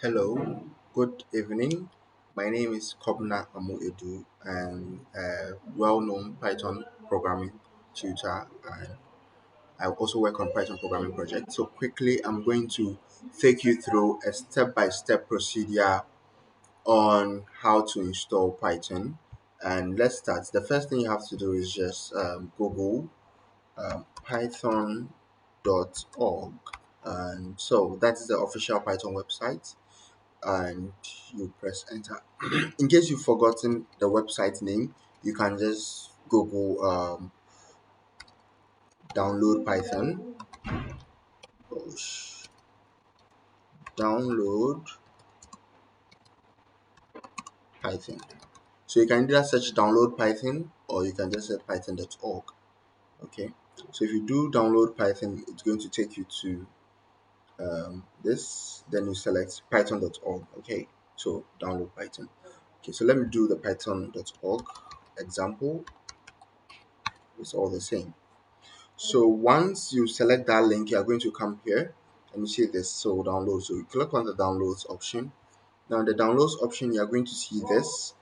Hello, good evening. My name is Kobna Amuedu. I'm a well-known Python programming tutor, and I also work on Python programming projects. So quickly, I'm going to take you through a step-by-step procedure on how to install Python. And let's start. The first thing you have to do is just Google python.org, and so that's the official Python website, and you press enter. In case you've forgotten the website name, you can just Google download Python. Gosh, download Python. So you can either search download Python or you can just search python.org. Okay. So if you do download Python, it's going to take you to this. Then you select python.org. Okay. So download Python. Okay. So let me do the python.org example. It's all the same. So once you select that link, you are going to come here and you see this so download. So you click on the downloads option. Now in the downloads option, you are going to see this.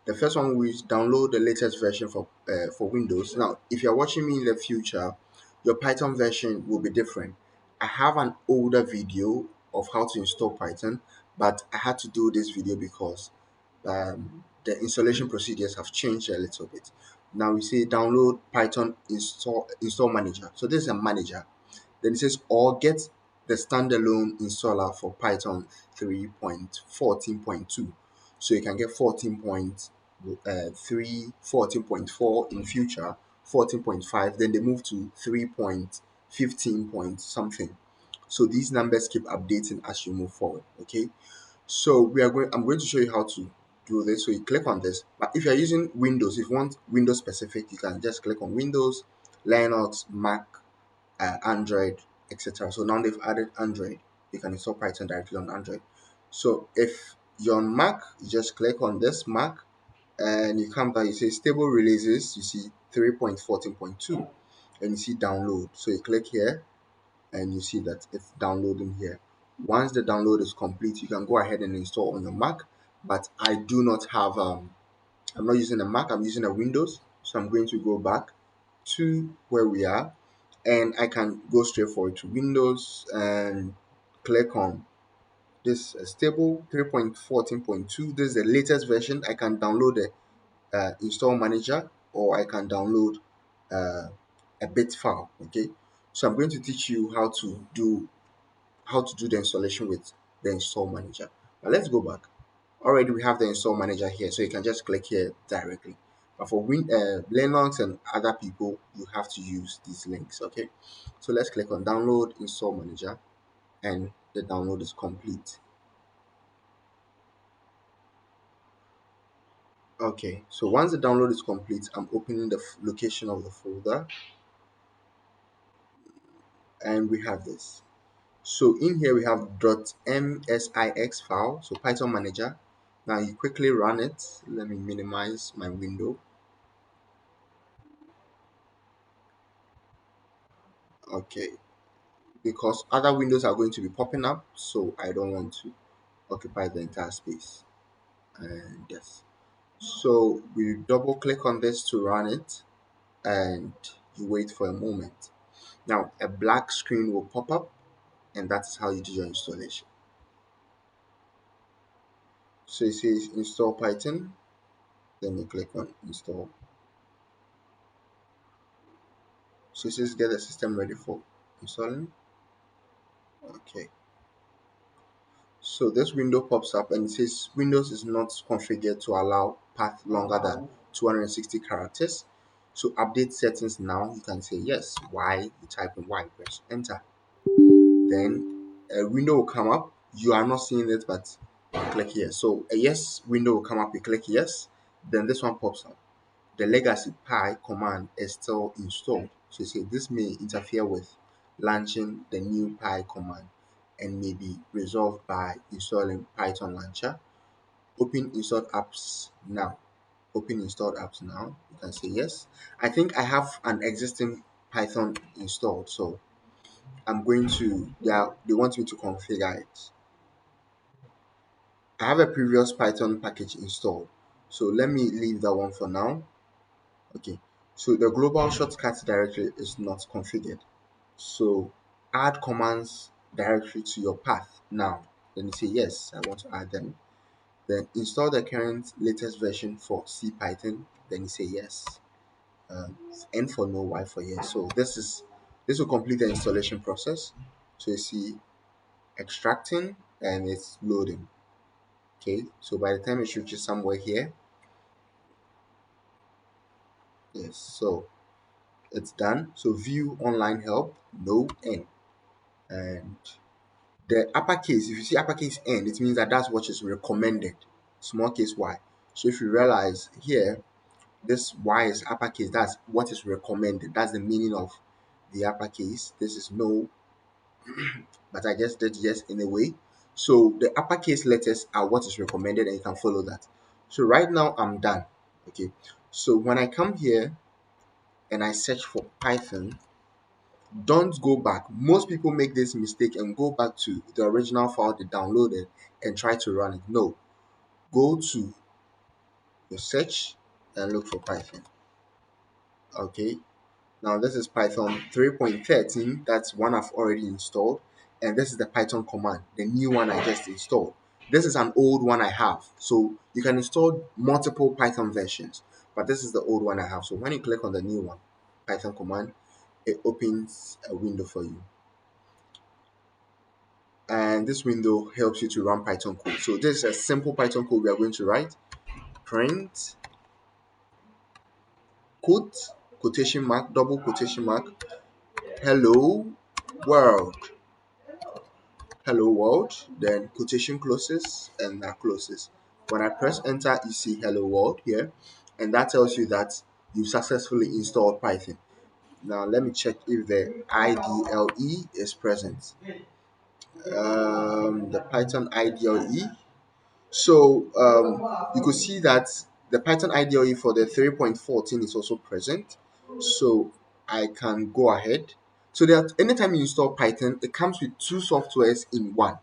The first one will download the latest version for Windows. Now, if you're watching me in the future, your Python version will be different. I have an older video of how to install Python, but I had to do this video because the installation procedures have changed a little bit. Now we say download Python install manager. So this is a manager. Then it says or get the standalone installer for Python 3.14.2. So you can get 14.3, 14.4 in future, 14.5. Then they move to 3.15 point something. So these numbers keep updating as you move forward. Okay. So I'm going to show you how to do this. So you click on this. But if you're using Windows, if you want Windows specific, you can just click on Windows, Linux, Mac, Android, etc. So now they've added Android. You can install Python directly on Android. So if you're on Mac, you just click on this Mac and you come down, you see stable releases, you see 3.14.2 and you see download. So you click here and you see that it's downloading here. Once the download is complete, you can go ahead and install on your Mac. But I do not have I'm not using a Mac, I'm using a Windows. So I'm going to go back to where we are and I can go straight forward to Windows and click on this stable 3.14.2. This is the latest version. I can download the install manager or I can download uh, a bit file. Okay, so I'm going to teach you how to do the installation with the install manager. Now let's go back. Already we have the install manager here, so you can just click here directly. But for Linux and other people, you have to use these links. Okay, so let's click on download install manager and the download is complete. Okay, so once the download is complete, I'm opening the location of the folder and we have this. So in here we have .msix file, so Python manager. Now you quickly run it. Let me minimize my window. Okay, because other windows are going to be popping up, so I don't want to occupy the entire space. And yes, so we double click on this to run it and you wait for a moment. Now a black screen will pop up and that's how you do your installation. So it says install Python, then you click on install. So it says get the system ready for installing. Okay, so this window pops up and it says Windows is not configured to allow path longer than 260 characters. So update settings now. You can say yes. Y, you type in Y, press enter. Then a window will come up. You are not seeing it, but click yes. So a yes window will come up. You click yes. Then this one pops up. The legacy py command is still installed. So you say this may interfere with launching the new py command and may be resolved by installing Python launcher. Open installed apps now. Open installed apps now. You can say yes. I think I have an existing Python installed, so I'm going to, yeah, they want me to configure it. I have a previous Python package installed. So let me leave that one for now. Okay. So the global shortcut directory is not configured. So add commands directly to your path now. Then you say yes, I want to add them. Then install the current latest version for C Python. Then you say yes. N for no, Y for yes. So this will complete the installation process. So you see extracting and it's loading. Okay, so by the time it reaches somewhere here, yes, so it's done. So view online help, no N. And the uppercase, if you see uppercase N, it means that that's what is recommended. Small case Y. So if you realize here, this Y is uppercase, that's what is recommended. That's the meaning of the uppercase. This is no, but I just did yes in a way. So the uppercase letters are what is recommended and you can follow that. So right now I'm done. Okay. So when I come here and I search for Python, don't go back. Most people make this mistake and go back to the original file they downloaded and try to run it. No. Go to your search and look for Python. Okay. Now this is Python 3.13. That's one I've already installed. And this is the Python command, the new one I just installed. This is an old one I have. So you can install multiple Python versions, but this is the old one I have. So when you click on the new one, Python command, it opens a window for you. And this window helps you to run Python code. So this is a simple Python code we are going to write. Print, quote, quotation mark, double quotation mark, hello world. Hello world, then quotation closes and that closes. When I press enter, you see hello world here, and that tells you that you successfully installed Python. Now let me check if the IDLE is present. The Python IDLE. So you could see that the Python IDLE for the 3.14 is also present. So I can go ahead. So that anytime you install Python, it comes with two softwares in one.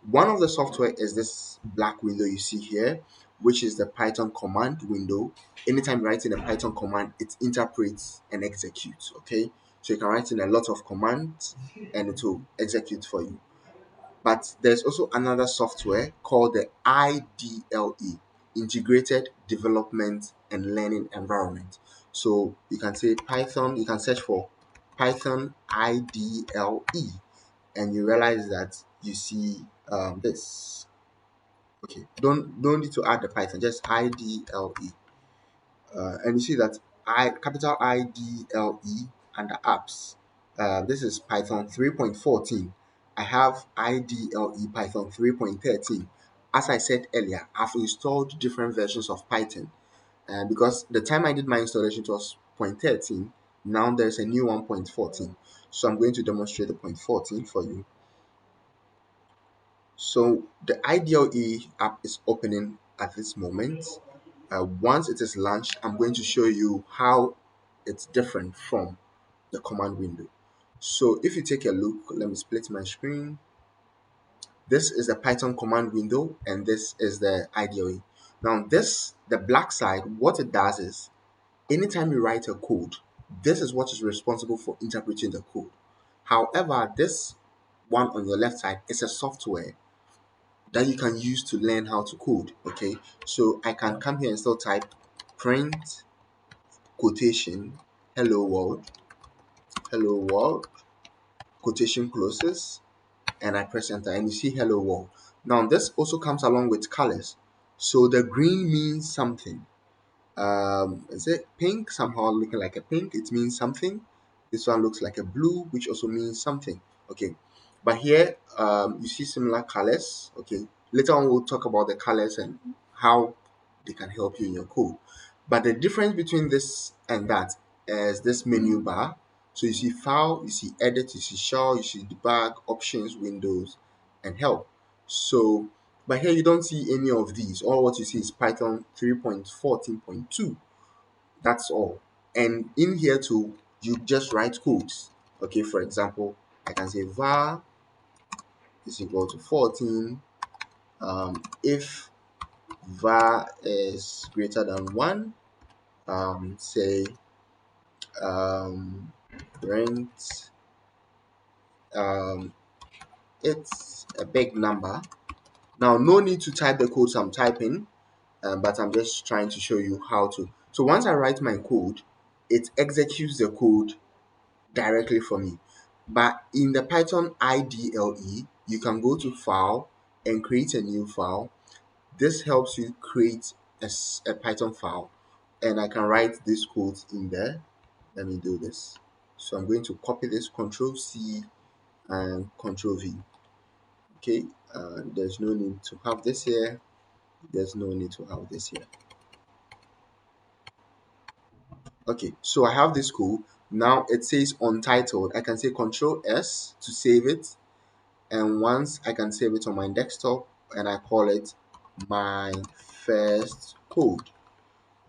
One of the software is this black window you see here, which is the Python command window. Anytime you write in a Python command, it interprets and executes. Okay, so you can write in a lot of commands and it will execute for you. But there's also another software called the IDLE, Integrated Development and Learning Environment. So you can say Python, you can search for Python IDLE, and you realize that you see this. Okay, don't need to add the Python, just IDLE. And you see that capital IDLE under apps. This is Python 3.14. I have IDLE Python 3.13. As I said earlier, I've installed different versions of Python. Because the time I did my installation it was 0.13. Now there's a new 1.14. So I'm going to demonstrate the 0.14 for you. So the IDLE app is opening at this moment. Once it is launched, I'm going to show you how it's different from the command window. So if you take a look, let me split my screen. This is the Python command window and this is the IDLE. Now the black side, what it does is anytime you write a code, this is what is responsible for interpreting the code. However, this one on your left side is a software that you can use to learn how to code. Okay, so I can come here and still type print quotation hello world, quotation closes, and I press enter and you see hello world. Now this also comes along with colors. So the green means something. Is it pink? Somehow looking like a pink, it means something. This one looks like a blue, which also means something. Okay, but here you see similar colors. Okay, later on we'll talk about the colors and how they can help you in your code. But the difference between this and that is this menu bar. So you see file, you see edit, you see show, you see debug, options, windows, and help. So but here you don't see any of these. All what you see is Python 3.14.2. That's all. And in here too, you just write codes. Okay, for example, I can say var is equal to 14 If var is greater than 1, say print it's a big number. Now, no need to type the code, so I'm typing, but I'm just trying to show you how to. So once I write my code, it executes the code directly for me. But in the Python IDLE, you can go to File and create a new file. This helps you create a Python file, and I can write this code in there. Let me do this. So I'm going to copy this, Control C and Control V. Okay, there's no need to have this here. There's no need to have this here. Okay, so I have this code. Now it says untitled. I can say Control S to save it, and once I can save it on my desktop, and I call it my first code.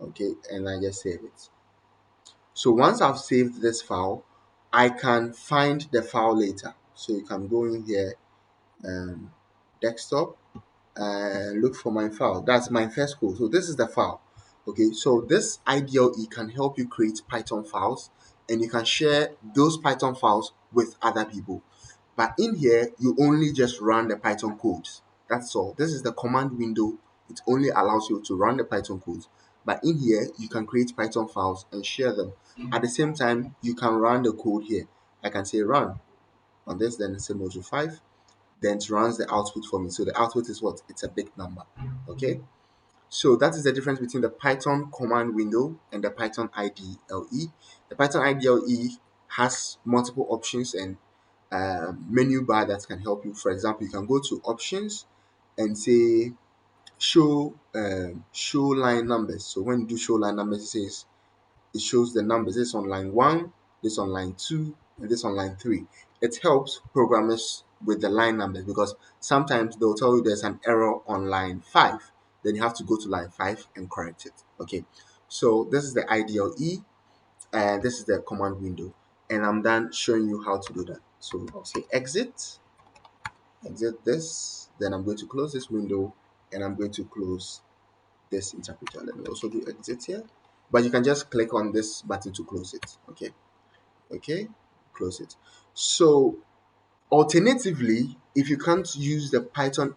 Okay, and I just save it. So once I've saved this file, I can find the file later. So you can go in here, desktop, and look for my file. That's my first code. So this is the file. Okay, so this IDLE can help you create Python files, and you can share those Python files with other people. But in here, you only just run the Python codes. That's all. This is the command window. It only allows you to run the Python codes. But in here, you can create Python files and share them. At the same time, you can run the code here. I can say run on this, then say module 5. Then it runs the output for me. So the output is what? It's a big number. Okay. So that is the difference between the Python command window and the Python IDLE. The Python IDLE has multiple options and menu bar that can help you. For example, you can go to options and say show line numbers. So when you do show line numbers, it shows the numbers. This on line 1, this on line 2, and this on line 3. It helps programmers with the line numbers because sometimes they'll tell you there's an error on line 5. Then you have to go to line 5 and correct it. Okay, so this is the IDLE and this is the command window. And I'm done showing you how to do that. So I'll say exit this. Then I'm going to close this window and I'm going to close this interpreter. Let me also do exit here. But you can just click on this button to close it. Okay, close it. So alternatively, if you can't use the Python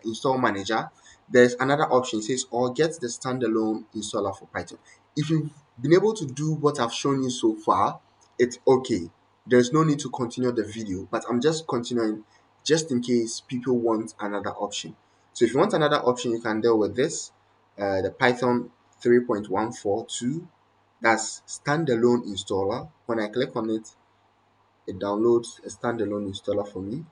install manager, there's another option. It says or get the standalone installer for Python. If you've been able to do what I've shown you so far, it's okay. There's no need to continue the video, but I'm just continuing just in case people want another option. So if you want another option, you can deal with this, the Python 3.142. That's standalone installer. When I click on it, it downloads a standalone installer for me.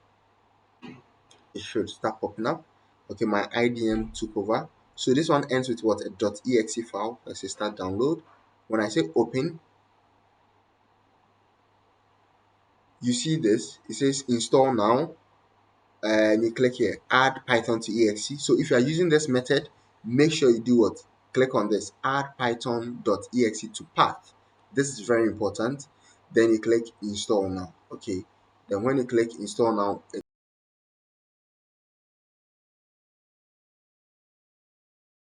It should start popping up. Okay, my IDM took over. So this one ends with what? A .exe file. Let's say start download. When I say open, you see this. It says install now. And you click here, add Python to exe. So if you are using this method, make sure you do what? Click on this, add python.exe to path. This is very important. Then you click install now. Okay. Then when you click install now,